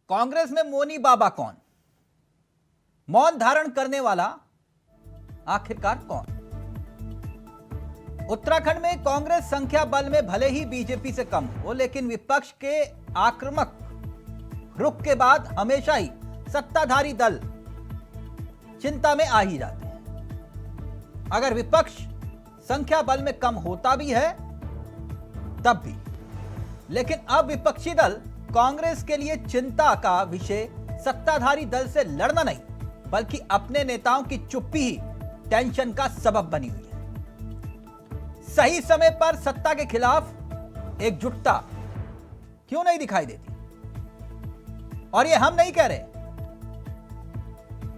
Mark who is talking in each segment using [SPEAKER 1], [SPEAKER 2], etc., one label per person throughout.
[SPEAKER 1] कांग्रेस में मोनी बाबा कौन? मौन धारण करने वाला आखिरकार कौन? उत्तराखंड में कांग्रेस संख्या बल में भले ही बीजेपी से कम हो, लेकिन विपक्ष के आक्रामक रुख के बाद हमेशा ही सत्ताधारी दल चिंता में आ ही जाते हैं। अगर विपक्ष संख्या बल में कम होता भी है तब भी, लेकिन अब विपक्षी दल कांग्रेस के लिए चिंता का विषय सत्ताधारी दल से लड़ना नहीं, बल्कि अपने नेताओं की चुप्पी ही टेंशन का सबब बनी हुई है। सही समय पर सत्ता के खिलाफ एकजुटता क्यों नहीं दिखाई देती? और ये हम नहीं कह रहे,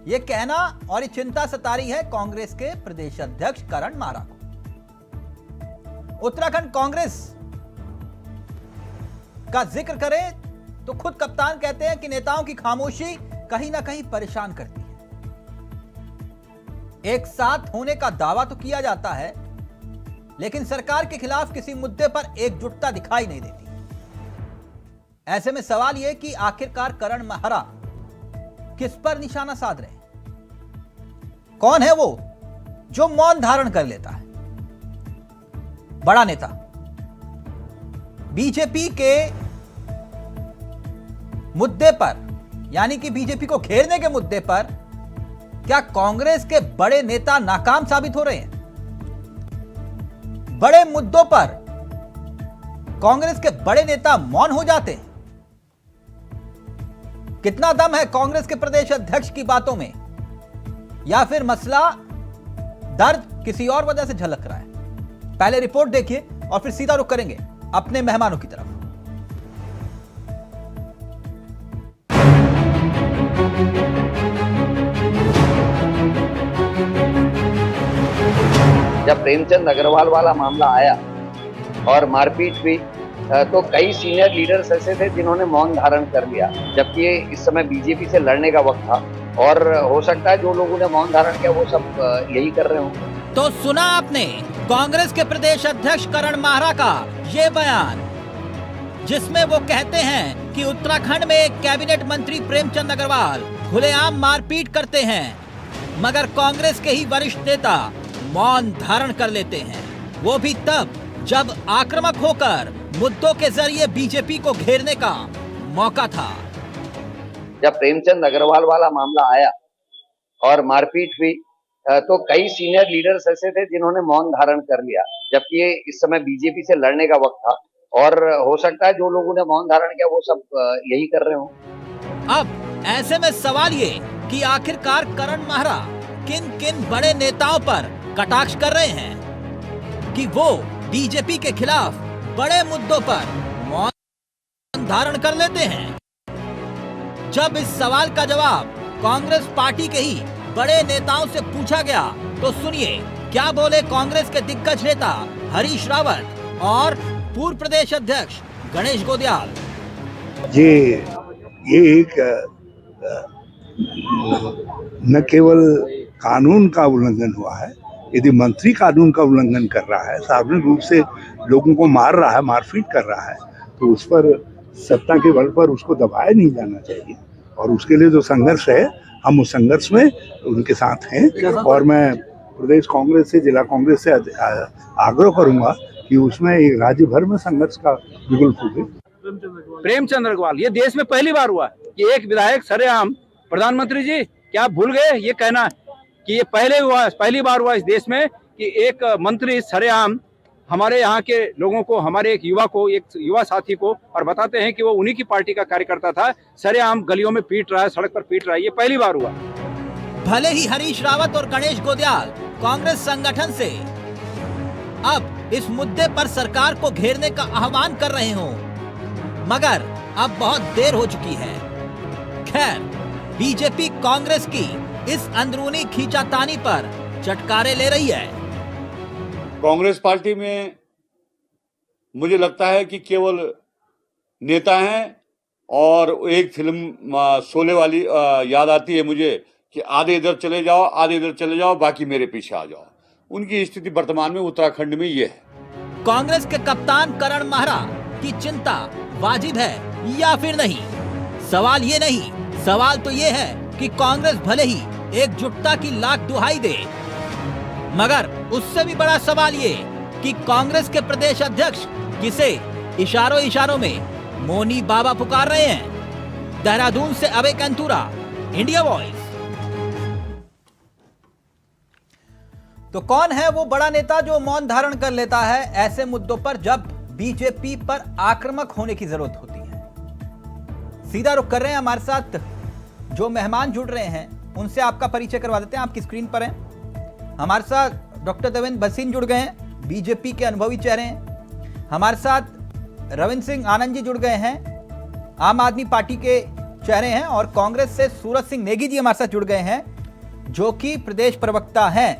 [SPEAKER 1] ये कहना और ये चिंता सता रही है कांग्रेस के प्रदेश अध्यक्ष करण माहरा को। उत्तराखंड कांग्रेस का जिक्र करें तो खुद कप्तान कहते हैं कि नेताओं की खामोशी कहीं ना कहीं परेशान करती है। एक साथ होने का दावा तो किया जाता है, लेकिन सरकार के खिलाफ किसी मुद्दे पर एकजुटता दिखाई नहीं देती। ऐसे में सवाल यह कि आखिरकार करण माहरा किस पर निशाना साध रहे हैं? कौन है वो जो मौन धारण कर लेता है? बड़ा नेता बीजेपी के मुद्दे पर, यानी कि बीजेपी को घेरने के मुद्दे पर, क्या कांग्रेस के बड़े नेता नाकाम साबित हो रहे हैं? बड़े मुद्दों पर कांग्रेस के बड़े नेता मौन हो जाते हैं? कितना दम है कांग्रेस के प्रदेश अध्यक्ष की बातों में, या फिर मसला दर्द किसी और वजह से झलक रहा है? पहले रिपोर्ट देखिए और फिर सीधा रुख करेंगे अपने मेहमानों की तरफ।
[SPEAKER 2] जब प्रेमचंद अग्रवाल वाला मामला आया और मारपीट हुई, तो कई सीनियर लीडर्स ऐसे थे जिन्होंने मौन धारण कर लिया, जबकि ये इस समय बीजेपी से लड़ने का वक्त था। और हो सकता है जो लोगों ने मौन धारण किया वो सब यही कर रहे हों।
[SPEAKER 1] तो सुना आपने कांग्रेस के प्रदेश अध्यक्ष करण माहरा का ये बयान, जिसमें वो कहते हैं कि उत्तराखंड में कैबिनेट मंत्री प्रेमचंद अग्रवाल खुलेआम मारपीट करते हैं, मगर कांग्रेस के ही वरिष्ठ नेता मौन धारण कर लेते हैं, वो भी तब जब आक्रामक होकर मुद्दों के जरिए बीजेपी को घेरने का मौका था।
[SPEAKER 2] जब प्रेमचंद अग्रवाल वाला मामला आया और मारपीट हुई, तो कई सीनियर लीडर्स ऐसे थे जिन्होंने मौन धारण कर लिया, जबकि ये इस समय बीजेपी से लड़ने का वक्त था। और हो सकता है जो लोगों ने मौन धारण किया वो सब यही कर रहे हों।
[SPEAKER 1] अब ऐसे में सवाल ये कि आखिरकार करण माहरा किन किन बड़े नेताओं पर कटाक्ष कर रहे हैं कि वो बीजेपी के खिलाफ बड़े मुद्दों पर मौन धारण कर लेते हैं। जब इस सवाल का जवाब कांग्रेस पार्टी के ही बड़े नेताओं से पूछा गया, तो सुनिए क्या बोले कांग्रेस के दिग्गज नेता हरीश रावत और पूर्व प्रदेश अध्यक्ष गणेश गोदियाल।
[SPEAKER 3] ये एक न केवल कानून का उल्लंघन हुआ है, यदि मंत्री कानून का उल्लंघन कर रहा है, सार्वजनिक रूप से लोगों को मार रहा है, मारपीट कर रहा है, तो उस पर सत्ता के बल पर उसको दबाया नहीं जाना चाहिए। और उसके लिए जो संघर्ष है, हम उस संघर्ष में उनके साथ हैं। और मैं प्रदेश कांग्रेस से, जिला कांग्रेस से आग्रह करूंगा कि उसमें एक राज्य भर में संघर्ष का बिगुल फूटे।
[SPEAKER 4] प्रेमचंद अग्रवाल, ये देश में पहली बार हुआ कि एक विधायक सरेआम, प्रधानमंत्री जी क्या आप भूल गए ये कहना कि ये पहली बार हुआ इस देश में कि एक मंत्री सरेआम हमारे यहाँ के लोगों को, हमारे एक युवा साथी को, और बताते हैं कि वो उन्हीं की पार्टी का कार्यकर्ता था, सरेआम गलियों में पीट रहा है, सड़क पर पीट रहा है। ये पहली बार हुआ।
[SPEAKER 1] भले ही हरीश रावत और गणेश गोदियाल कांग्रेस संगठन से अब इस मुद्दे पर सरकार को घेरने का आह्वान कर रहे हों, मगर अब बहुत देर हो चुकी है। खैर, बीजेपी कांग्रेस की इस अंदरूनी खींचातानी पर चटकारे ले रही है।
[SPEAKER 5] कांग्रेस पार्टी में मुझे लगता है कि केवल नेता हैं, और एक फिल्म शोले वाली याद आती है मुझे कि आधे इधर चले जाओ, आधे इधर चले जाओ, बाकी मेरे पीछे आ जाओ। उनकी स्थिति वर्तमान में उत्तराखंड में ये है। कांग्रेस के कप्तान करण माहरा की चिंता वाजिब है या फिर नहीं?
[SPEAKER 1] सवाल ये नहीं, सवाल तो ये है कि कांग्रेस भले ही एकजुटता की लाख दुहाई दे, मगर उससे भी बड़ा सवाल ये कि कांग्रेस के प्रदेश अध्यक्ष किसे इशारों इशारों में मोनी बाबा पुकार रहे हैं। देहरादून से अभय कंतूरा, इंडिया वॉइस। तो कौन है वो बड़ा नेता जो मौन धारण कर लेता है ऐसे मुद्दों पर जब बीजेपी पर आक्रामक होने की जरूरत होती है। सीधा रुख कर रहे हैं, हमारे साथ जो मेहमान जुड़ रहे हैं उनसे आपका परिचय करवा देते हैं। आपकी स्क्रीन पर हैं हमारे साथ डॉक्टर देवेंद्र भसीन जुड़ गए हैं, बीजेपी के अनुभवी चेहरे हैं। हमारे साथ रविंद्र सिंह आनंद जी जुड़ गए हैं, आम आदमी पार्टी के चेहरे हैं। और कांग्रेस से सूरज सिंह नेगी जी हमारे साथ जुड़ गए हैं, जो कि प्रदेश प्रवक्ता हैं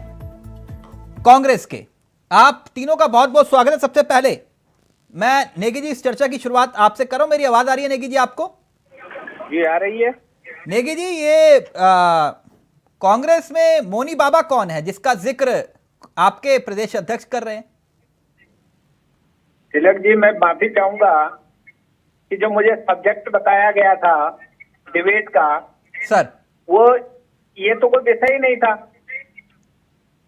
[SPEAKER 1] कांग्रेस के। आप तीनों का बहुत बहुत स्वागत है। सबसे पहले मैं नेगी जी इस चर्चा की शुरुआत आपसे करूं। मेरी आवाज आ रही है नेगी जी आपको?
[SPEAKER 6] जी आ रही है।
[SPEAKER 1] नेगी जी, ये कांग्रेस में मोनी बाबा कौन है जिसका जिक्र आपके प्रदेश अध्यक्ष कर रहे हैं?
[SPEAKER 6] तिलक जी, मैं माफी चाहूंगा कि जो मुझे सब्जेक्ट बताया गया था डिबेट का,
[SPEAKER 1] सर
[SPEAKER 6] वो ये तो कोई विषय ही नहीं था।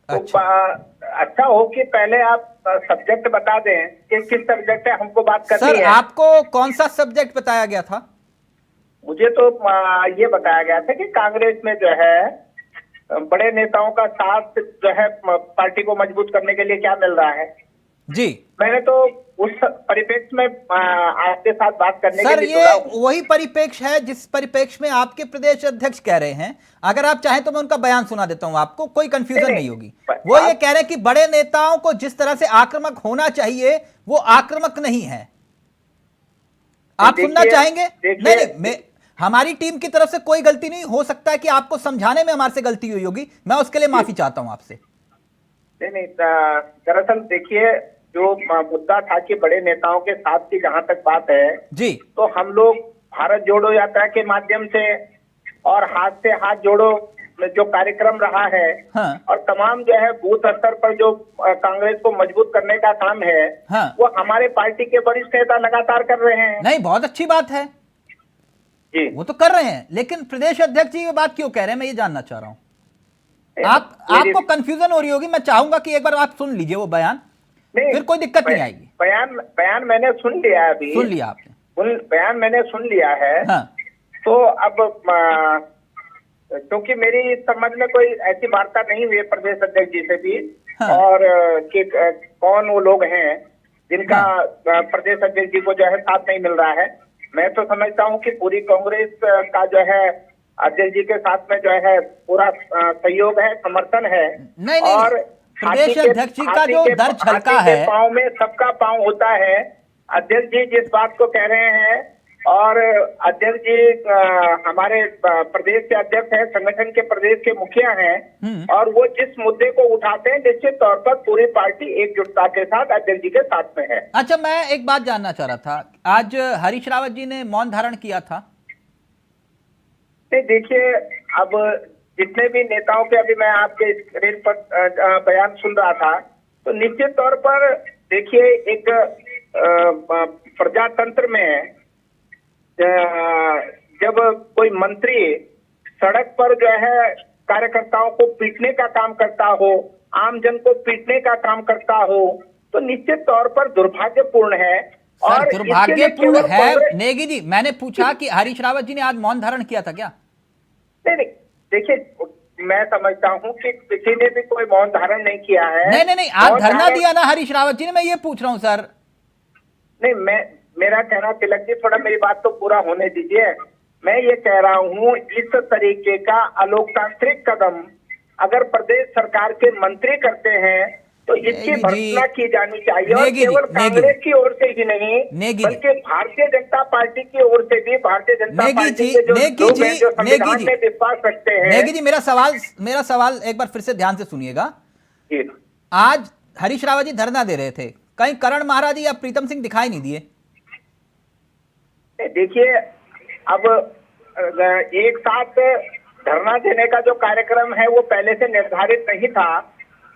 [SPEAKER 1] अच्छा।
[SPEAKER 6] तो अच्छा हो कि पहले आप सब्जेक्ट बता दें कि किस सब्जेक्ट है, हमको बात करनी
[SPEAKER 1] सर
[SPEAKER 6] है।
[SPEAKER 1] आपको कौन सा सब्जेक्ट बताया गया था?
[SPEAKER 6] मुझे तो ये बताया गया था कि कांग्रेस में जो है बड़े नेताओं का साथ जो है पार्टी को मजबूत करने के लिए क्या मिल रहा है।
[SPEAKER 1] जी,
[SPEAKER 6] मैंने तो उस परिप्रेक्ष्य में आपके साथ बात करने
[SPEAKER 1] सर
[SPEAKER 6] के लिए
[SPEAKER 1] ये
[SPEAKER 6] जुड़ा हूं।
[SPEAKER 1] वही परिप्रेक्ष्य है जिस परिप्रेक्ष्य में आपके प्रदेश अध्यक्ष कह रहे हैं। अगर आप चाहें तो मैं उनका बयान सुना देता हूं आपको, कोई कंफ्यूजन नहीं होगी। वो ये कह रहे हैं कि बड़े नेताओं को जिस तरह से आक्रामक होना चाहिए वो आक्रामक नहीं है। आप सुनना चाहेंगे? नहीं, हमारी टीम की तरफ से कोई गलती नहीं, हो सकता है कि आपको समझाने में हमारे से गलती हुई होगी, मैं उसके लिए माफी चाहता हूं आपसे।
[SPEAKER 6] नहीं, दरअसल देखिए, जो मुद्दा था कि बड़े नेताओं के साथ की जहां तक बात है
[SPEAKER 1] जी,
[SPEAKER 6] तो हम लोग भारत जोड़ो यात्रा के माध्यम से और हाथ से हाथ जोड़ो जो कार्यक्रम रहा है,
[SPEAKER 1] हाँ।
[SPEAKER 6] और तमाम जो है बूथ स्तर पर जो कांग्रेस को मजबूत करने का काम है,
[SPEAKER 1] हाँ।
[SPEAKER 6] वो हमारे पार्टी के वरिष्ठ नेता लगातार कर रहे हैं।
[SPEAKER 1] नहीं, बहुत अच्छी बात है,
[SPEAKER 6] जी,
[SPEAKER 1] वो तो कर रहे हैं, लेकिन प्रदेश अध्यक्ष जी ये बात क्यों कह रहे हैं, मैं ये जानना चाह रहा हूं। आपको कंफ्यूजन हो रही होगी, मैं चाहूंगा कि एक बार आप सुन लीजिए वो बयान, फिर कोई दिक्कत नहीं आएगी।
[SPEAKER 6] बयान मैंने सुन लिया है, अभी
[SPEAKER 1] सुन लिया आपने?
[SPEAKER 6] बयान मैंने सुन लिया है।
[SPEAKER 1] हाँ।
[SPEAKER 6] तो अब क्योंकि मेरी इस संबंध में कोई ऐसी वार्ता नहीं हुई है प्रदेश अध्यक्ष जी से भी,
[SPEAKER 1] हाँ।
[SPEAKER 6] और कि कौन वो लोग हैं जिनका
[SPEAKER 1] हाँ।
[SPEAKER 6] प्रदेश अध्यक्ष जी को जो है साथ नहीं मिल रहा है। मैं तो समझता हूँ कि पूरी कांग्रेस का जो है अध्यक्ष जी के साथ में जो है पूरा सहयोग है, समर्थन है।
[SPEAKER 1] नहीं,
[SPEAKER 6] और
[SPEAKER 1] प्रदेश अध्यक्ष जी का जो दर छलका है,
[SPEAKER 6] पाँव में सबका पाँव होता है। अध्यक्ष जी जिस बात को कह रहे हैं, और अध्यक्ष जी हमारे प्रदेश के अध्यक्ष हैं, संगठन के प्रदेश के मुखिया हैं, और वो जिस मुद्दे को उठाते हैं निश्चित तौर पर पूरी पार्टी एकजुटता के साथ अध्यक्ष जी के साथ में है।
[SPEAKER 1] अच्छा, मैं एक बात जानना चाह रहा था, आज हरीश रावत जी ने मौन धारण किया था?
[SPEAKER 6] नहीं, देखिए, अब जितने भी नेताओं के अभी मैं आपके स्क्रीन पर बयान सुन रहा था, तो निश्चित तौर पर देखिए, एक प्रजातंत्र में जब कोई मंत्री सड़क पर जो है कार्यकर्ताओं को पीटने का काम करता हो, आम जन को पीटने का काम करता हो, तो निश्चित तौर पर दुर्भाग्यपूर्ण है।
[SPEAKER 1] और दुर्भाग्यपूर्ण है नेगी जी, मैंने पूछा कि हरीश रावत जी ने आज मौन धारण किया था क्या?
[SPEAKER 6] नहीं, देखिए, मैं समझता हूं कि किसी ने भी कोई मौन धारण नहीं किया है।
[SPEAKER 1] नहीं, आज धरना दिया ना हरीश रावत जी ने, मैं ये पूछ रहा हूं सर।
[SPEAKER 6] नहीं, मेरा कहना, तिलक जी थोड़ा मेरी बात तो पूरा होने दीजिए। मैं ये कह रहा हूँ, इस तरीके का अलोकतांत्रिक कदम अगर प्रदेश सरकार के मंत्री करते हैं तो इसकी भर्त्सना की जानी चाहिए, और केवल कांग्रेस की ओर से ही नहीं बल्कि भारतीय जनता पार्टी की ओर से भी। भारतीय जनता पार्टी के जो लोग हैं, जो संविधान में विश्वास रखते हैं।
[SPEAKER 1] नेगी जी, मेरा सवाल एक बार फिर से ध्यान से सुनिएगा। आज हरीश रावत जी धरना दे रहे थे, कहीं करण महाराज या प्रीतम सिंह दिखाई नहीं दिए?
[SPEAKER 6] देखिए, अब एक साथ धरना देने का जो कार्यक्रम है वो पहले से निर्धारित नहीं था।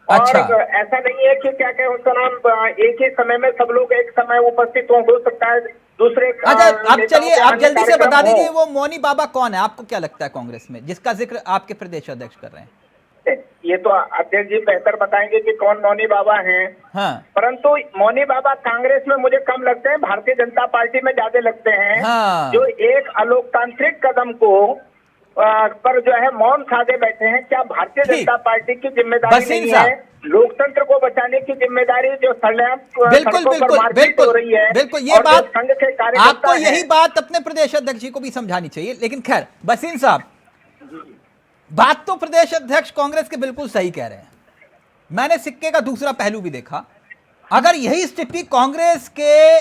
[SPEAKER 1] अच्छा।
[SPEAKER 6] और ऐसा नहीं है कि क्या उसका नाम एक ही समय में सब लोग एक समय उपस्थित हो सकता है दूसरे
[SPEAKER 1] अच्छा, आप
[SPEAKER 6] नेताओं
[SPEAKER 1] चलिए
[SPEAKER 6] के
[SPEAKER 1] आप
[SPEAKER 6] अन्य
[SPEAKER 1] जल्दी से
[SPEAKER 6] कार्यक्रम
[SPEAKER 1] बता
[SPEAKER 6] हो।
[SPEAKER 1] दीजिए वो मौनी बाबा कौन है, आपको क्या लगता है कांग्रेस में, जिसका जिक्र आपके प्रदेश अध्यक्ष कर रहे हैं?
[SPEAKER 6] ये तो अध्यक्ष जी बेहतर बताएंगे कि कौन मौनी बाबा हैं।
[SPEAKER 1] हाँ
[SPEAKER 6] परंतु मौनी बाबा कांग्रेस में मुझे कम लगते हैं, भारतीय जनता पार्टी में ज्यादा लगते हैं।
[SPEAKER 1] हाँ।
[SPEAKER 6] जो एक अलोकतांत्रिक कदम को पर जो है मौन साधे बैठे हैं। क्या भारतीय
[SPEAKER 1] ठीक।
[SPEAKER 6] जनता पार्टी की जिम्मेदारी
[SPEAKER 1] बसीर
[SPEAKER 6] नहीं
[SPEAKER 1] साहब।
[SPEAKER 6] है लोकतंत्र को बचाने की जिम्मेदारी, जो सड़क
[SPEAKER 1] बिल्कुल
[SPEAKER 6] सड़कों पर
[SPEAKER 1] बिल्कुल
[SPEAKER 6] मारपीट हो
[SPEAKER 1] बिल्कुल
[SPEAKER 6] रही है,
[SPEAKER 1] बिल्कुल, ये
[SPEAKER 6] और जो
[SPEAKER 1] बात
[SPEAKER 6] संघ के कार्यकर्ता
[SPEAKER 1] आपको यही
[SPEAKER 6] हैं।
[SPEAKER 1] बात अपने प्रदेश अध्यक्ष जी को भी समझानी चाहिए। लेकिन खैर बसीर साहब, बात तो प्रदेश अध्यक्ष कांग्रेस के बिल्कुल सही कह रहे हैं। मैंने सिक्के का दूसरा पहलू भी देखा। अगर यही स्थिति कांग्रेस के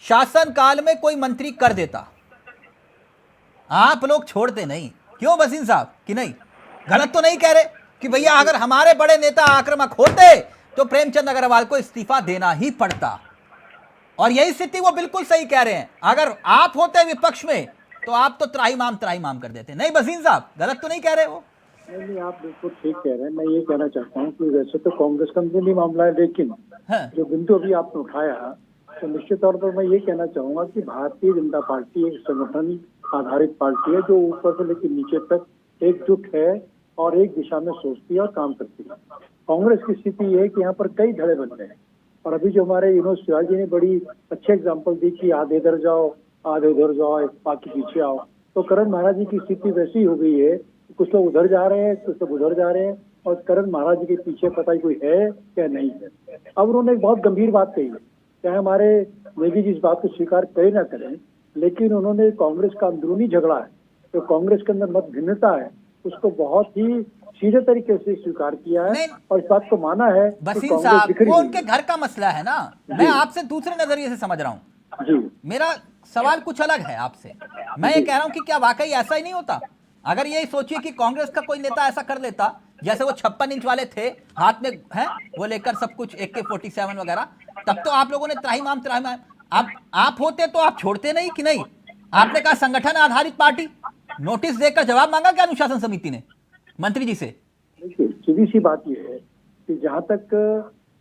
[SPEAKER 1] शासनकाल में कोई मंत्री कर देता, आप लोग छोड़ते नहीं, क्यों बसीर साहब? कि नहीं, गलत तो नहीं कह रहे कि भैया अगर हमारे बड़े नेता आक्रामक होते तो प्रेमचंद अग्रवाल को इस्तीफा देना ही पड़ता। और यही स्थिति वो बिल्कुल सही कह रहे हैं। अगर आप होते विपक्ष में तो आप तो त्राहिमाम कर देते। नहीं बसीर साहब, गलत तो नहीं कह रहे वो?
[SPEAKER 7] नहीं, आप बिल्कुल ठीक कह रहे हैं। मैं ये कहना चाहता हूँ कि वैसे तो कांग्रेस का अंदरूनी मामला है, लेकिन
[SPEAKER 1] हाँ।
[SPEAKER 7] जो बिंदु अभी आपने उठाया तो निश्चित तौर पर मैं ये कहना चाहूंगा कि भारतीय जनता पार्टी एक संगठन आधारित पार्टी है जो ऊपर से लेकर नीचे तक एकजुट है और एक दिशा में सोचती है और काम करती है। कांग्रेस की स्थिति ये है कि यहाँ पर कई धड़े बन रहे हैं, और अभी जो हमारे विनोद शिवाजी ने बड़ी अच्छे एग्जाम्पल दी कि आधे इधर जाओ आधे उधर जाओ बाकी पीछे आओ, तो करण महाराज जी की स्थिति वैसी हो गई है, कुछ लोग उधर जा रहे हैं कुछ लोग उधर जा रहे हैं, और करण महाराज जी के पीछे पता ही कोई है या नहीं है। अब उन्होंने एक बहुत गंभीर बात कही है, चाहे हमारे नेगी जी इस बात को स्वीकार करें ना करें, लेकिन उन्होंने कांग्रेस का अंदरूनी झगड़ा है, जो कांग्रेस के अंदर मत भिन्नता है, उसको बहुत ही सीधे तरीके से स्वीकार किया है और इस बात को माना है कि
[SPEAKER 1] बसीर
[SPEAKER 7] कांग्रेस
[SPEAKER 1] साहब,
[SPEAKER 7] बिखरी
[SPEAKER 1] वो
[SPEAKER 7] हुई
[SPEAKER 1] उनके
[SPEAKER 7] है।
[SPEAKER 1] घर का मसला है ना। मैं आपसे दूसरे नजरिए से समझ रहा हूँ।
[SPEAKER 7] जी
[SPEAKER 1] मेरा सवाल कुछ अलग है आपसे। मैं ये कह रहा हूं कि क्या वाकई ऐसा ही नहीं होता? अगर ये सोचिए कि कांग्रेस का कोई नेता ऐसा कर लेता, जैसे वो 56 इंच वाले थे हाथ में है वो लेकर सब कुछ AK-47 वगैरह, तब तो आप लोगों ने त्राहिमाम आप होते तो आप छोड़ते नहीं कि नहीं? आपने कहा संगठन आधारित पार्टी, नोटिस देकर जवाब मांगा क्या अनुशासन समिति ने मंत्री जी से?
[SPEAKER 7] देखिए, सीधी सी बात यह है कि जहां तक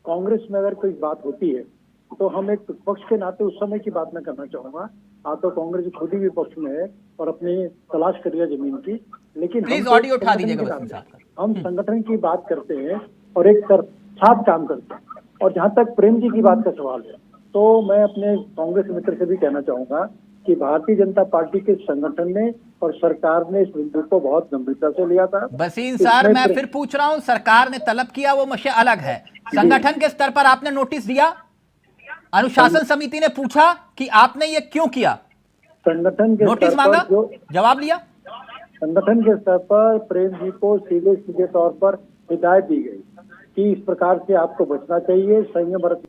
[SPEAKER 7] कांग्रेस में अगर कोई बात होती है तो हम एक विपक्ष के नाते उस समय की बात मैं करना चाहूंगा। तो कांग्रेस खुद ही विपक्ष में है और अपनी तलाश कर रही है जमीन की, लेकिन
[SPEAKER 1] प्लीज
[SPEAKER 7] हम
[SPEAKER 1] ऑडियो उठा दीजिएगा बसीर साहब का।
[SPEAKER 7] हम संगठन की बात करते हैं और एक साथ काम करते हैं। और जहां तक प्रेम जी की बात का सवाल है, तो मैं अपने कांग्रेस मित्र से भी कहना चाहूंगा कि भारतीय जनता पार्टी के संगठन ने और सरकार ने इस बिंदु को बहुत गंभीरता से लिया था।
[SPEAKER 1] बसीर सर, मैं फिर पूछ रहा हूं, सरकार ने तलब किया वो विषय अलग है, संगठन के स्तर पर आपने नोटिस दिया? अनुशासन समिति ने पूछा कि आपने ये क्यों किया?
[SPEAKER 7] संगठन के
[SPEAKER 1] नोटिस मांगा, जवाब लिया?
[SPEAKER 7] संगठन के स्तर पर प्रेम जी को सीधे सीधे तौर पर हिदायत दी गई कि इस प्रकार से आपको बचना चाहिए, संयम बरत।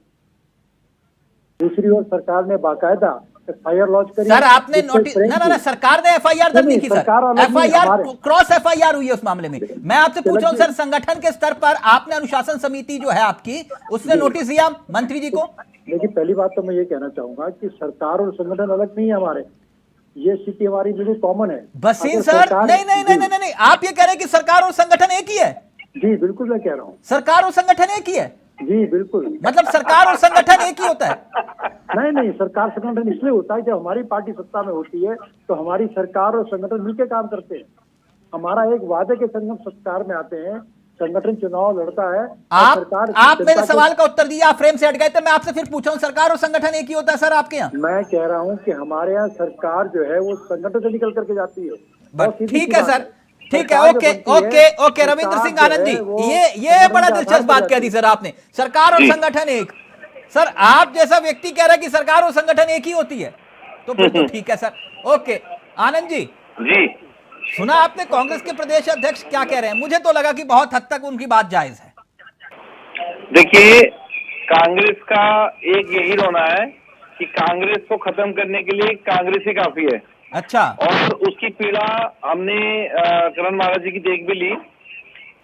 [SPEAKER 7] दूसरी ओर सरकार ने बाकायदा FIR लॉन्च करी।
[SPEAKER 1] सर आपने नोटिस ना सरकार ने FIR दर्ज नहीं की सर, FIR क्रॉस FIR हुई है उस मामले में। मैं आपसे पूछ रहा हूं सर, संगठन के स्तर पर आपने अनुशासन समिति जो है आपकी, उसने नोटिस दिया मंत्री जी को?
[SPEAKER 7] देखिए, पहली बात तो मैं ये कहना चाहूंगा कि सरकार और संगठन अलग नहीं है हमारे, ये स्थिति हमारी बिल्कुल कॉमन है।
[SPEAKER 1] बसीर सर, नहीं, आप ये कह रहे हैं कि सरकार और संगठन एक ही है?
[SPEAKER 7] जी बिल्कुल मैं कह रहा हूँ,
[SPEAKER 1] सरकार और संगठन एक ही है?
[SPEAKER 7] जी बिल्कुल।
[SPEAKER 1] मतलब सरकार और संगठन एक ही होता है?
[SPEAKER 7] नहीं, सरकार संगठन इसलिए होता है जब हमारी पार्टी सत्ता में होती है तो हमारी सरकार और संगठन मिलकर काम करते हैं। हमारा एक वादे के संगम सरकार में आते हैं, संगठन चुनाव लड़ता है।
[SPEAKER 1] आप मेरे सवाल का उत्तर दिया, आप फ्रेम से हट गए थे। मैं आपसे फिर पूछ रहा हूं, सरकार और संगठन एक ही होता है सर आपके यहाँ?
[SPEAKER 7] मैं कह रहा हूँ कि हमारे यहाँ सरकार जो है वो संगठन से निकल करके जाती है।
[SPEAKER 1] ठीक है सर, ठीक है, ओके रविंद्र सिंह आनंद जी, ये बड़ा दिलचस्प बात कह दी सर आपने, सरकार और संगठन एक। सर आप जैसा व्यक्ति कह रहा है कि सरकार और संगठन एक ही होती है, तो फिर तो ठीक है सर। ओके आनंद जी, सुना आपने कांग्रेस के प्रदेश अध्यक्ष क्या कह रहे हैं? मुझे तो लगा कि बहुत हद तक उनकी बात जायज है।
[SPEAKER 8] देखिए, कांग्रेस का एक यही रोना है कि कांग्रेस को खत्म करने के लिए कांग्रेस ही काफी है।
[SPEAKER 1] अच्छा,
[SPEAKER 8] और उसकी पीड़ा हमने करण महाराज जी की देख भी ली,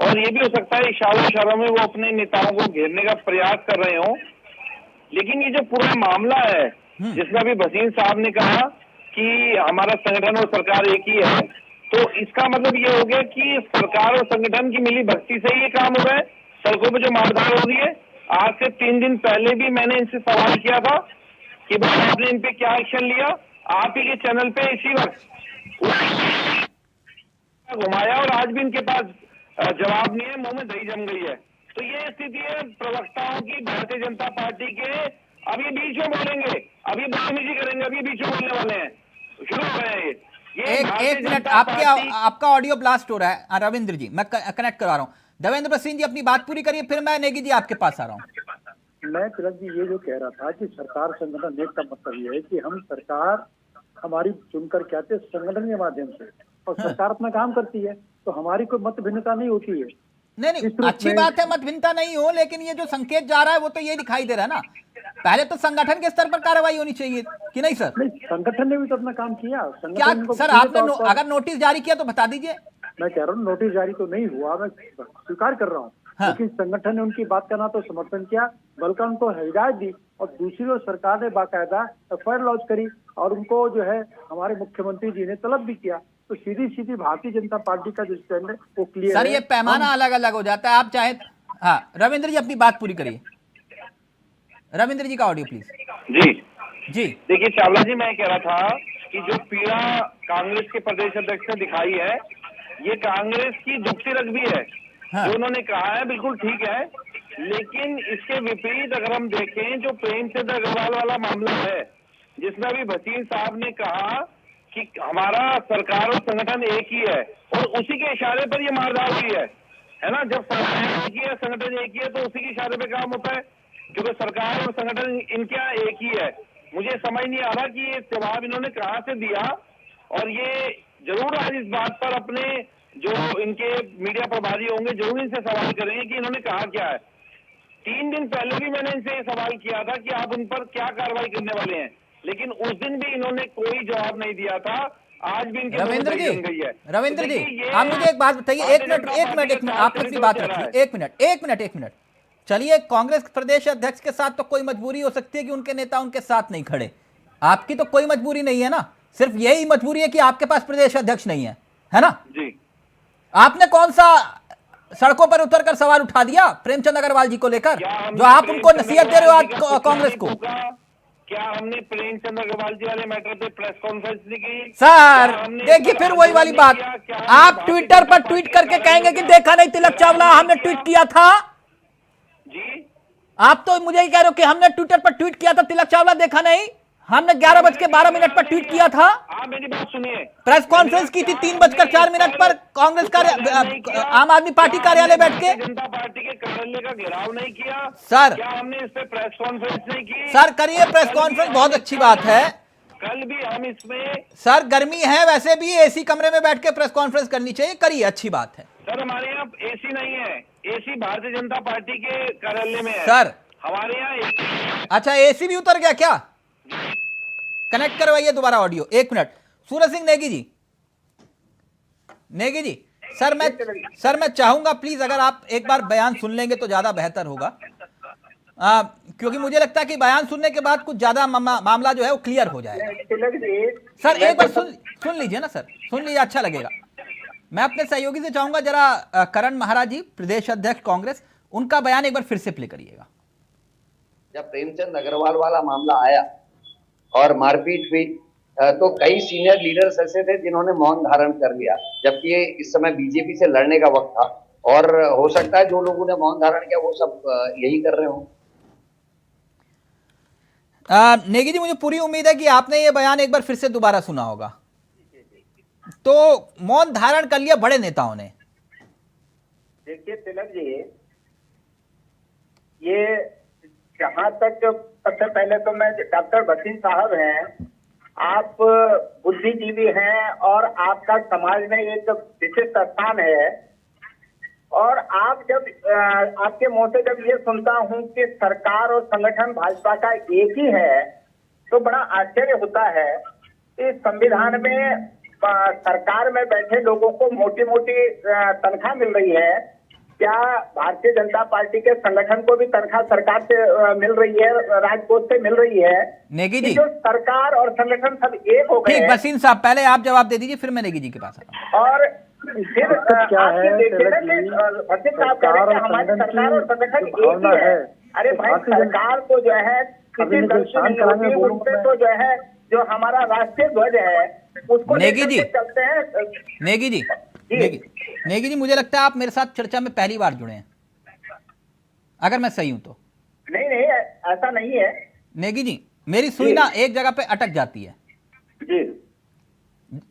[SPEAKER 8] और ये भी हो सकता है इशारों में वो अपने नेताओं को घेरने का प्रयास कर रहे हो। लेकिन ये जो पूरा मामला है जिसमें अभी बसीर साहब ने कहा कि हमारा संगठन और सरकार एक ही है, तो इसका मतलब ये हो गया कि सरकार और संगठन की मिली भक्ति से ही ये काम हो रहा है। सड़कों पे जो मारधाड़ हो रही है, आज से 3 दिन पहले भी मैंने इनसे सवाल किया था कि भाई आपने इन पे क्या एक्शन लिया। आप ही के चैनल पे इसी वक्त घुमाया और आज भी इनके पास जवाब नहीं है, मुंह में दही जम गई है। तो ये स्थिति है प्रवक्ताओं की भारतीय जनता पार्टी के। अभी बीच में बोलेंगे, अभी बदतमीजी करेंगे, अभी बीच में बोलने वाले हैं, शुरू हो रहे हैं ये भारतीय
[SPEAKER 1] एक मिनट,
[SPEAKER 8] जनता
[SPEAKER 1] आपके
[SPEAKER 8] पार्टी।
[SPEAKER 1] आपका ऑडियो ब्लास्ट हो रहा है रविंद्र जी, मैं कनेक्ट करवा रहा हूँ। देवेंद्र सिंह जी अपनी बात पूरी करिए, फिर मैं नेगी जी आपके पास आ रहा हूँ।
[SPEAKER 7] मैं तिलक जी ये जो कह रहा था कि सरकार संगठन एक का मतलब ये है कि हम सरकार हमारी चुनकर के आते संगठन के माध्यम से, और सरकार अपना काम करती है, तो हमारी कोई मत भिन्नता नहीं होती है।
[SPEAKER 1] नहीं, अच्छी बात है मत भिन्नता नहीं हो, लेकिन ये जो संकेत जा रहा है वो तो ये दिखाई दे रहा है ना, पहले तो संगठन के स्तर पर कार्रवाई होनी चाहिए कि नहीं सर?
[SPEAKER 7] नहीं, संगठन ने भी तो अपना काम किया।
[SPEAKER 1] क्या सर आपने अगर नोटिस जारी किया तो बता दीजिए।
[SPEAKER 7] मैं कह रहा हूँ नोटिस जारी तो नहीं हुआ, मैं स्वीकार कर रहा हूँ,
[SPEAKER 1] हाँ।
[SPEAKER 7] लेकिन संगठन ने उनकी बात का ना तो समर्थन किया, बल्कि उनको हिदायत दी, और दूसरी ओर सरकार ने बाकायदा एफआईआर लॉन्च करी और उनको जो है हमारे मुख्यमंत्री जी ने तलब भी किया। तो सीधी सीधी भारतीय जनता पार्टी का जो स्टैंड है वो क्लियर है।
[SPEAKER 1] सर ये पैमाना अलग अलग हो जाता है, आप चाहे। हाँ रविंद्र जी अपनी बात पूरी करिए, रविंद्र जी का ऑडियो प्लीज। जी
[SPEAKER 8] देखिए चावला जी, मैं कह रहा था कि जो पीड़ा कांग्रेस के प्रदेश अध्यक्ष ने दिखाई है, ये कांग्रेस की जुक्ति रख भी है।
[SPEAKER 1] हाँ।
[SPEAKER 8] जो उन्होंने कहा है बिल्कुल ठीक है, लेकिन इसके विपरीत अगर हम देखें जो प्रेमचंद अग्रवाल वाला मामला है, जिसमें अभी भसीन साहब ने कहा कि हमारा सरकार और संगठन एक ही है, और उसी के इशारे पर ये मारधाड़ हुई है ना। जब सरकार एक ही है, संगठन एक ही है, तो उसी के इशारे पे काम होता है, क्योंकि सरकार और संगठन इनके यहाँ एक ही है। मुझे समझ नहीं आ रहा कि ये जवाब इन्होंने कहाँ से दिया, और ये जरूर आज इस बात पर अपने जो इनके मीडिया प्रभारी होंगे जरूर इनसे सवाल करेंगे कि इन्होंने कहा क्या है। 3 दिन पहले भी मैंने इनसे ये सवाल किया था कि आप उन पर क्या कार्रवाई करने वाले हैं, लेकिन उस दिन भी इन्होंने कोई जवाब नहीं दिया था। आज भी इनके
[SPEAKER 1] रविंद्र जी,
[SPEAKER 8] गई है।
[SPEAKER 1] रविंद्र
[SPEAKER 8] तो
[SPEAKER 1] जी
[SPEAKER 8] देखिए,
[SPEAKER 1] आप मुझे एक बात बताइए, एक मिनट आप अपनी बात रखिए, एक मिनट। चलिए, कांग्रेस प्रदेश अध्यक्ष के साथ तो कोई मजबूरी हो सकती है कि उनके नेता उनके साथ नहीं खड़े, आपकी तो कोई मजबूरी नहीं है ना, सिर्फ यही मजबूरी है कि आपके पास प्रदेश अध्यक्ष नहीं है ना
[SPEAKER 8] जी।
[SPEAKER 1] आपने कौन सा सड़कों पर उतरकर सवाल उठा दिया प्रेमचंद अग्रवाल जी को लेकर, जो आप उनको नसीहत दे रहे हो आज कांग्रेस को?
[SPEAKER 8] क्या हमने प्रेमचंद अग्रवाल जी वाले मैटर पे प्रेस कॉन्फ्रेंस नहीं की?
[SPEAKER 1] सर देखिए फिर वही वाली बात, आप ट्विटर पर ट्वीट करके कहेंगे कि देखा नहीं तिलक चावला हमने ट्वीट किया था
[SPEAKER 8] जी।
[SPEAKER 1] आप तो मुझे ही कह रहे हो कि हमने ट्विटर पर ट्वीट किया था, तिलक चावला देखा नहीं, हमने 11:12 पर ट्वीट किया था।
[SPEAKER 8] आप मेरी बात सुनिए,
[SPEAKER 1] प्रेस कॉन्फ्रेंस की थी 3:04 पर कांग्रेस का आम आदमी पार्टी कार्यालय बैठ के।
[SPEAKER 8] जनता पार्टी के कार्यालय का घेराव नहीं किया
[SPEAKER 1] सर,
[SPEAKER 8] क्या हमने इस पे प्रेस कॉन्फ्रेंस नहीं की?
[SPEAKER 1] सर करिए प्रेस कॉन्फ्रेंस, बहुत अच्छी बात है।
[SPEAKER 8] कल भी हम इसमें,
[SPEAKER 1] सर गर्मी है, वैसे भी एसी कमरे में बैठ के प्रेस कॉन्फ्रेंस करनी चाहिए, करिए, अच्छी बात है।
[SPEAKER 8] सर हमारे यहाँ एसी नहीं है, एसी भारतीय जनता पार्टी के कार्यालय में है
[SPEAKER 1] सर
[SPEAKER 8] हमारे यहाँ।
[SPEAKER 1] अच्छा एसी भी उतर गया क्या? कनेक्ट करवाइए दोबारा audio, 1 minute. Suraj Singh Negi ji, sir मैं चाहूंगा प्लीज अगर आप एक बार बयान सुन लेंगे तो ज्यादा बेहतर होगा, क्योंकि मुझे लगता है कि बयान सुनने के बाद कुछ ज्यादा मामला जो है वो क्लियर हो जाएगा। सर एक बार सुन लीजिए ना सर, सुन लीजिए, अच्छा लगेगा। मैं अपने सहयोगी से चाहूंगा जरा करण महाराज जी, प्रदेश अध्यक्ष कांग्रेस, उनका बयान एक बार फिर से प्ले करिएगा।
[SPEAKER 2] जब प्रेमचंद अग्रवाल वाला मामला आया और मारपीट हुई तो कई सीनियर लीडर्स ऐसे थे जिन्होंने मौन धारण कर लिया, जबकि ये इस समय बीजेपी से लड़ने का वक्त था, और हो सकता है जो लोगों ने मौन धारण किया वो सब यही कर रहे हो।
[SPEAKER 1] नेगी जी, मुझे पूरी उम्मीद है कि आपने ये बयान एक बार फिर से दोबारा सुना होगा। तो मौन धारण कर लिया बड़े नेताओं ने।
[SPEAKER 6] देखिए तिलक जी, ये जहां तक सबसे पहले तो मैं, डॉक्टर भसीन साहब हैं, आप बुद्धिजीवी हैं और आपका समाज में एक विशिष्ट स्थान है, और आप जब आपके मुंह से जब ये सुनता हूं कि सरकार और संगठन भाजपा का एक ही है, तो बड़ा आश्चर्य होता है। इस संविधान में सरकार में बैठे लोगों को मोटी मोटी तनख्वाह मिल रही है, क्या भारतीय जनता पार्टी के संगठन को भी तनख्वाह सरकार से मिल रही है, राजकोष से मिल रही है?
[SPEAKER 1] नेगी जी,
[SPEAKER 6] जो सरकार और संगठन सब एक हो गए।
[SPEAKER 1] ठीक, भसीन साहब पहले आप जवाब दे दीजिए, फिर मैं नेगी जी के पास आता हूं।
[SPEAKER 6] और फिर
[SPEAKER 7] क्या है
[SPEAKER 6] भसीन साहब कह रहे हैं कि हमारी सरकार और संगठन एक ही है। अरे भाई, सरकार को जो है किसी दल की नहीं होती, उनपे तो जो है जो हमारा राष्ट्रीय ध्वज है उसको
[SPEAKER 1] नेगी
[SPEAKER 6] लेकर
[SPEAKER 1] जी।
[SPEAKER 6] के चलते हैं।
[SPEAKER 1] नेगी जी, नेगी जी, मुझे लगता है आप मेरे साथ चर्चा में पहली बार जुड़े हैं, अगर मैं सही हूं तो।
[SPEAKER 6] नहीं नहीं, ऐसा नहीं है
[SPEAKER 1] नेगी जी, मेरी सुई ना एक जगह पे अटक जाती है।
[SPEAKER 6] जी।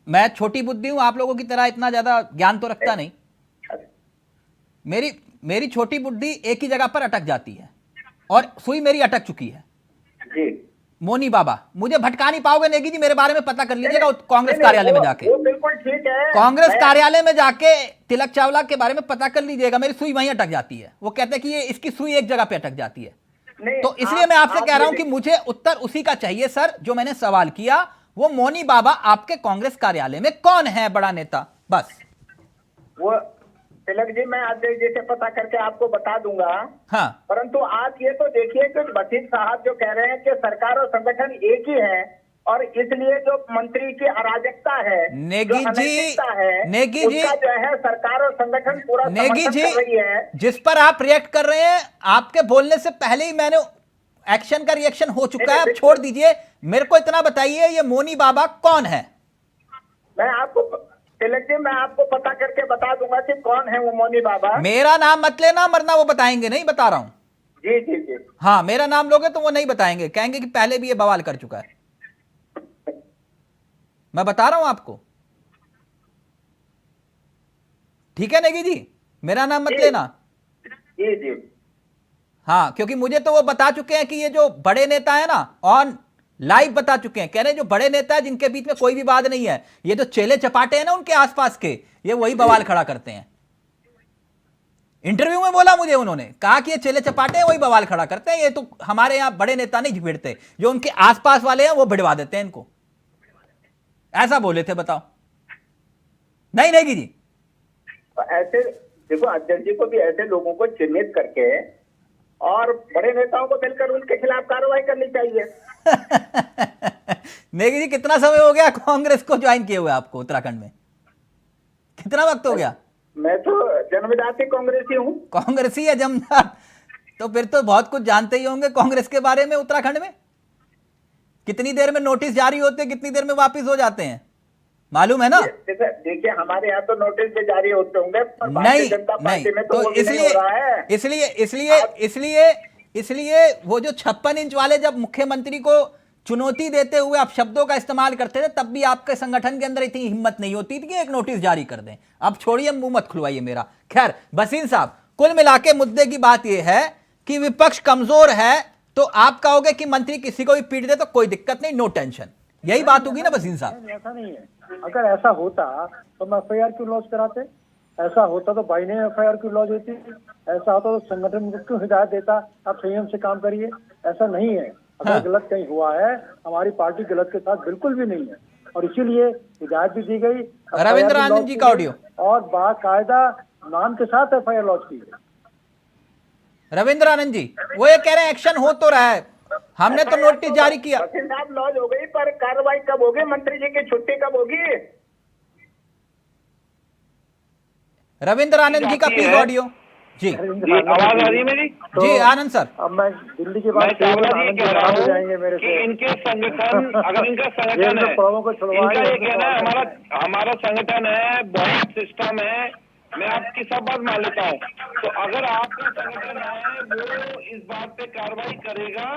[SPEAKER 1] मैं छोटी बुद्धि हूं, आप लोगों की तरह इतना ज्यादा ज्ञान तो रखता नहीं। मेरी छोटी बुद्धि एक ही जगह पर अटक जाती है और सुई मेरी अटक चुकी है।
[SPEAKER 6] जी
[SPEAKER 1] मोनी बाबा, मुझे भटका नहीं पाओगे नेगी जी, मेरे बारे में पता कर लीजिएगा कांग्रेस
[SPEAKER 6] नहीं,
[SPEAKER 1] कार्यालय में जाके।
[SPEAKER 6] वो बिल्कुल ठीक है।
[SPEAKER 1] कांग्रेस
[SPEAKER 6] मैं-
[SPEAKER 1] कार्यालय में जाके तिलक चावला के बारे में पता कर लीजिएगा, मेरी सुई वहीं अटक जाती है। वो कहते हैं कि ये इसकी सुई एक जगह पे अटक जाती है।
[SPEAKER 6] नहीं,
[SPEAKER 1] तो इसलिए मैं आपसे कह रहा हूं कि
[SPEAKER 6] मुझे-
[SPEAKER 1] मुझे उत्तर उसी का चाहिए सर जो मैंने सवाल किया। वो मोनी बाबा आपके कांग्रेस कार्यालय में कौन है बड़ा नेता, बस।
[SPEAKER 6] वो तिलक जी, मैं अध्यक्ष जी से पता करके आपको बता दूंगा।
[SPEAKER 1] हाँ,
[SPEAKER 6] परंतु आज ये तो देखिए कि वसीम साहब जो कह रहे हैं कि सरकार और संगठन एक ही है और इसलिए जो मंत्री की अराजकता है,
[SPEAKER 1] नेगी
[SPEAKER 6] जो
[SPEAKER 1] जी,
[SPEAKER 6] अनैतिकता है,
[SPEAKER 1] नेगी जी,
[SPEAKER 6] उसका जो है सरकार और संगठन पूरा
[SPEAKER 1] नेगी
[SPEAKER 6] समर्थन
[SPEAKER 1] जी,
[SPEAKER 6] कर रही है।
[SPEAKER 1] जिस पर आप रिएक्ट कर रहे हैं, आपके बोलने से पहले ही मैंने एक्शन का रिएक्शन हो चुका है। आप छोड़ दीजिए, मेरे को इतना बताइए ये मोनी बाबा कौन है।
[SPEAKER 6] मैं आपको तिलक जी, मैं आपको पता करके बता दूंगा कि कौन है वो मोनी बाबा।
[SPEAKER 1] मेरा नाम मत लेना, वरना वो बताएंगे नहीं, बता रहा हूं।
[SPEAKER 6] जी जी जी।
[SPEAKER 1] हाँ, मेरा नाम लोगे तो वो नहीं बताएंगे, कहेंगे कि पहले भी ये बवाल कर चुका है। मैं बता रहा हूं आपको, ठीक है नेगी जी, मेरा नाम मत लेना।
[SPEAKER 6] जी जी।
[SPEAKER 1] हाँ, क्योंकि मुझे तो वो बता चुके हैं कि ये जो बड़े नेता है ना, ऑन लाइव बता चुके हैं, कह रहे हैं जो बड़े नेता है जिनके बीच में कोई विवाद नहीं है, ये जो चेले चपाटे हैं ना उनके आसपास के, ये वही बवाल खड़ा करते हैं। इंटरव्यू में बोला मुझे उन्होंने, कहा कि ये चेले चपाटे हैं वही बवाल खड़ा करते हैं, ये तो हमारे यहां बड़े नेता नहीं भिड़ते, जो उनके आसपास वाले हैं वो भिड़वा देते हैं इनको, ऐसा बोले थे। बताओ, नहीं नेगी जी।
[SPEAKER 6] तो ऐसे देखो, अध्यक्ष जी को भी ऐसे लोगों को चिन्हित करके और बड़े नेताओं को मिलकर उनके खिलाफ कार्रवाई करनी चाहिए।
[SPEAKER 1] नेगी जी, कितना समय हो गया कांग्रेस को ज्वाइन किए हुए आपको उत्तराखंड में, कितना वक्त हो गया?
[SPEAKER 6] मैं तो जन्मजाति कांग्रेसी हूँ।
[SPEAKER 1] कांग्रेसी है जमदार, तो फिर तो बहुत कुछ जानते ही होंगे कांग्रेस के बारे में। उत्तराखंड में कितनी देर में नोटिस जारी होते हैं, कितनी देर में वापस हो जाते हैं, मालूम है ना?
[SPEAKER 6] देखिए, हमारे यहाँ तो नोटिस भी जारी होते होंगे, पर
[SPEAKER 1] नहीं
[SPEAKER 6] भारतीय जनता
[SPEAKER 1] नहीं,
[SPEAKER 6] पार्टी में तो वो भी नहीं
[SPEAKER 1] इसलिए
[SPEAKER 6] हो रहा है।
[SPEAKER 1] इसलिए इसलिए इसलिए इसलिए वो जो 56 इंच वाले जब मुख्यमंत्री को चुनौती देते हुए आप शब्दों का इस्तेमाल करते थे, तब भी आपके संगठन के अंदर इतनी हिम्मत नहीं होती थी कि एक नोटिस जारी कर दें। अब छोड़िए, मुंह मत खुलवाइए मेरा। खैर वसीम साहब, कुल मिला के मुद्दे की बात यह है कि विपक्ष कमजोर है, तो आप कहोगे कि मंत्री किसी को भी पीट दे तो कोई दिक्कत नहीं, नो टेंशन, यही बात होगी ना वसीम साहब?
[SPEAKER 7] नहीं, ऐसा नहीं है। अगर ऐसा होता तो मैं FIR क्यों लॉन्च कराते? ऐसा होता तो भाई ने FIR क्यों लॉन्च होती? ऐसा होता तो संगठन को क्यों हिदायत देता आप संयम से काम करिए? ऐसा नहीं है। अगर
[SPEAKER 1] हाँ।
[SPEAKER 7] गलत कहीं हुआ है, हमारी पार्टी गलत के साथ बिल्कुल भी नहीं है, और इसीलिए हिदायत भी दी गई।
[SPEAKER 1] रविंद्र
[SPEAKER 7] FIR भी
[SPEAKER 1] आनंद
[SPEAKER 7] लॉन्च
[SPEAKER 1] जी
[SPEAKER 7] की
[SPEAKER 1] का
[SPEAKER 7] गई
[SPEAKER 1] ऑडियो।
[SPEAKER 7] और बाकायदा नाम के साथ FIR लॉन्च की गई।
[SPEAKER 1] रविंद्र आनंद जी, वो ये कह रहे हैं एक्शन हो तो रहा है, हमने तो नोटिस जारी किया।
[SPEAKER 6] वकील साहब, लॉन्च हो गई, पर कार्रवाई कब होगी? मंत्री जी की छुट्टी कब होगी?
[SPEAKER 1] रविंद्र आनंद जी का प्लीज ऑडियो। जी
[SPEAKER 8] जी, आवाज आ रही है मेरी?
[SPEAKER 1] जी आनंद सर।
[SPEAKER 7] अब मैं दिल्ली के
[SPEAKER 8] मैं
[SPEAKER 7] बाद
[SPEAKER 8] चावला जी कह रहा हूँ
[SPEAKER 7] जाएंगे मेरे
[SPEAKER 8] कि
[SPEAKER 7] से।
[SPEAKER 8] इनके संगठन, अगर इनका संगठन
[SPEAKER 7] जेल में
[SPEAKER 8] है,
[SPEAKER 7] पड़ों को छुड़वाएं,
[SPEAKER 8] इनका ये
[SPEAKER 7] उसमें
[SPEAKER 8] कहना है
[SPEAKER 7] सवाल
[SPEAKER 8] हमारा हमारा संगठन है, बहुत सिस्टम है, मैं आपकी सब बात मान लेता हूँ। तो अगर आपका संगठन है वो इस बात पे कार्रवाई करेगा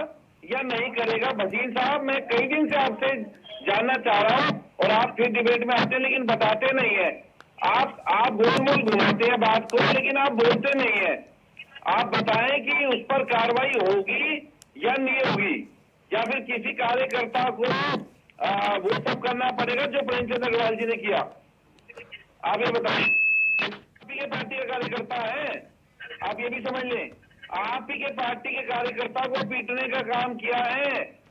[SPEAKER 8] या नहीं करेगा? वसीम साहब, मैं कई दिन से आपसे जानना चाह रहा हूँ और आप फिर डिबेट में आते हैं लेकिन बताते नहीं है। आप गोल मोल घुमाते हैं बात को, लेकिन आप बोलते नहीं है। आप बताएं कि उस पर कार्रवाई होगी या नहीं होगी, या फिर किसी कार्यकर्ता को वो सब करना पड़ेगा जो प्रेमचंद अग्रवाल जी ने किया? आप ये बताएं। आप ही के पार्टी का कार्यकर्ता है, आप ये भी समझ लें। आप ही के पार्टी के कार्यकर्ता को पीटने का काम किया है।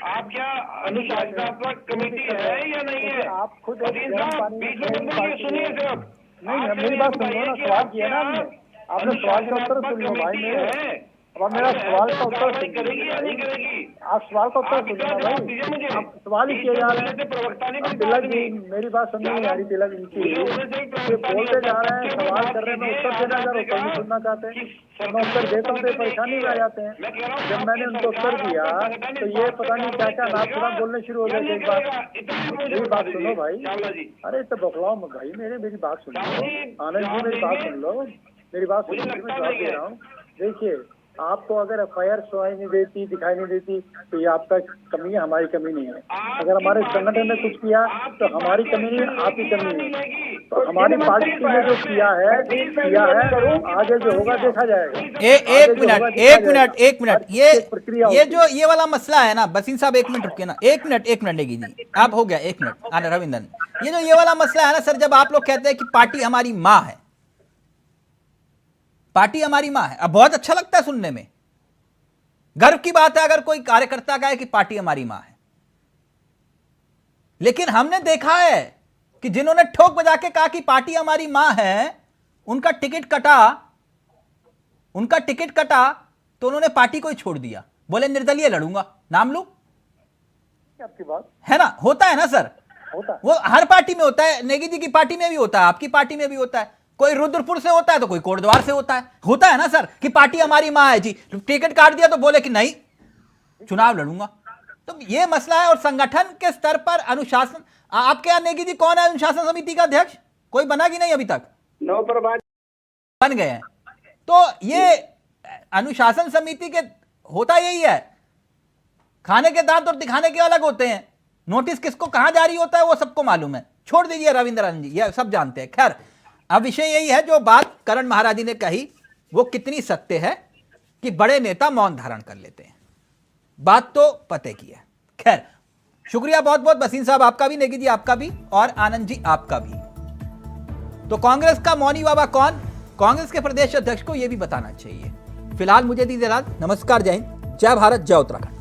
[SPEAKER 8] आप क्या अनुशासनात्मक कमेटी है या नहीं है?
[SPEAKER 7] आप खुद
[SPEAKER 8] वकील साहब, बीच में मत बोलिए, सुनिए सिर्फ।
[SPEAKER 7] नहीं,
[SPEAKER 8] आप
[SPEAKER 7] मेरी बात सुनिए ना,
[SPEAKER 8] बताइए कि
[SPEAKER 7] सवाल
[SPEAKER 8] आप
[SPEAKER 7] किया ना
[SPEAKER 8] क्या
[SPEAKER 7] आपने सवाल का उत्तर सुन लो भाई
[SPEAKER 8] कमेटी
[SPEAKER 7] मेरे।
[SPEAKER 8] है?
[SPEAKER 7] अब मेरा सवाल का उत्तर
[SPEAKER 8] करेगी या नहीं करेगी?
[SPEAKER 7] आप सवाल का उत्तर
[SPEAKER 8] आप
[SPEAKER 7] सुनिए
[SPEAKER 8] इसका
[SPEAKER 7] ना
[SPEAKER 8] जवाब
[SPEAKER 7] भाई।
[SPEAKER 8] दीजिए मुझे।
[SPEAKER 7] आप सवाल ही किए जा रहे हैं।
[SPEAKER 8] प्रवक्ता ने भी
[SPEAKER 7] तिलक जी मेरी बात समझ नहीं आ रही। तिलक जी ये बोलते जा रहे हैं, सवाल कर रहे हैं, मैं उत्तर देना चाह रहा हूँ, उत्तर नहीं सुनना चाहते हैं। मैं उत्तर देता हूँ तो परेशानी में आ जाते हैं। जब मैंने उनको उत्तर दिया तो ये पता नहीं क्या क्या नाम बोलने शुरू हो गए। एक बात मेरी बात सुनो भाई। अरे तो बखलाओ मत भाई, मेरी बात सुन लो। आनंद जी मेरी बात सुन लो, मेरी बात सुन लो, मैं जवाब दे रहा हूँ। देखिए आपको अगर एफआईआर सुनाई नहीं देती, दिखाई नहीं देती तो ये आपका कमी है, हमारी कमी नहीं है। अगर हमारे संगठन ने कुछ किया तो हमारी कमी नहीं है, आपकी कमी नहीं है। तो हमारी पार्टी ने जो किया है आगे जो होगा देखा जाएगा।
[SPEAKER 1] एक मिनट ये वाला मसला है ना बसीन साहब, एक मिनट रुकिए ना, एक मिनट नेगी जी, आप हो गया 1 मिनट। रविंदर, ये वाला मसला है ना सर, जब आप लोग कहते हैं कि पार्टी हमारी माँ है, पार्टी हमारी माँ है, अब बहुत अच्छा लगता है सुनने में, गर्व की बात है अगर कोई कार्यकर्ता कहे कि पार्टी हमारी माँ है। लेकिन हमने देखा है कि जिन्होंने ठोक बजा के कहा कि पार्टी हमारी माँ है, उनका टिकट कटा तो उन्होंने पार्टी को ही छोड़ दिया, बोले निर्दलीय लड़ूंगा। नाम लूं
[SPEAKER 7] आपकी बात
[SPEAKER 1] है ना, होता है ना सर,
[SPEAKER 7] होता है।
[SPEAKER 1] वो हर पार्टी में होता है, नेगी जी की पार्टी में भी होता है, आपकी पार्टी में भी होता है, कोई रुद्रपुर से होता है तो कोई कोटद्वार से होता है ना सर, कि पार्टी हमारी माँ है जी, टिकट काट दिया तो बोले कि नहीं चुनाव लड़ूंगा। तो ये मसला है। और संगठन के स्तर पर अनुशासन, आपके यहाँ नेगी जी कौन है अनुशासन समिति का अध्यक्ष? कोई बना कि नहीं अभी तक? बन गए हैं। तो ये अनुशासन समिति के होता यही है, खाने के दांत और दिखाने के अलग होते हैं। नोटिस किसको कहां जारी होता है वो सबको मालूम है, छोड़ दीजिए रविंद्रन जी, ये सब जानते हैं। खैर अब विषय यही है, जो बात करण महाराजी ने कही वो कितनी सत्य है कि बड़े नेता मौन धारण कर लेते हैं, बात तो पते की है। खैर शुक्रिया बहुत बहुत बसीन साहब आपका भी, नेगी जी आपका भी, और आनंद जी आपका भी। तो कांग्रेस का मौनी बाबा कौन? कांग्रेस के प्रदेश अध्यक्ष को यह भी बताना चाहिए। फिलहाल मुझे दीजिए इजाजत, नमस्कार, जय हिंद, जय भारत, जय उत्तराखंड।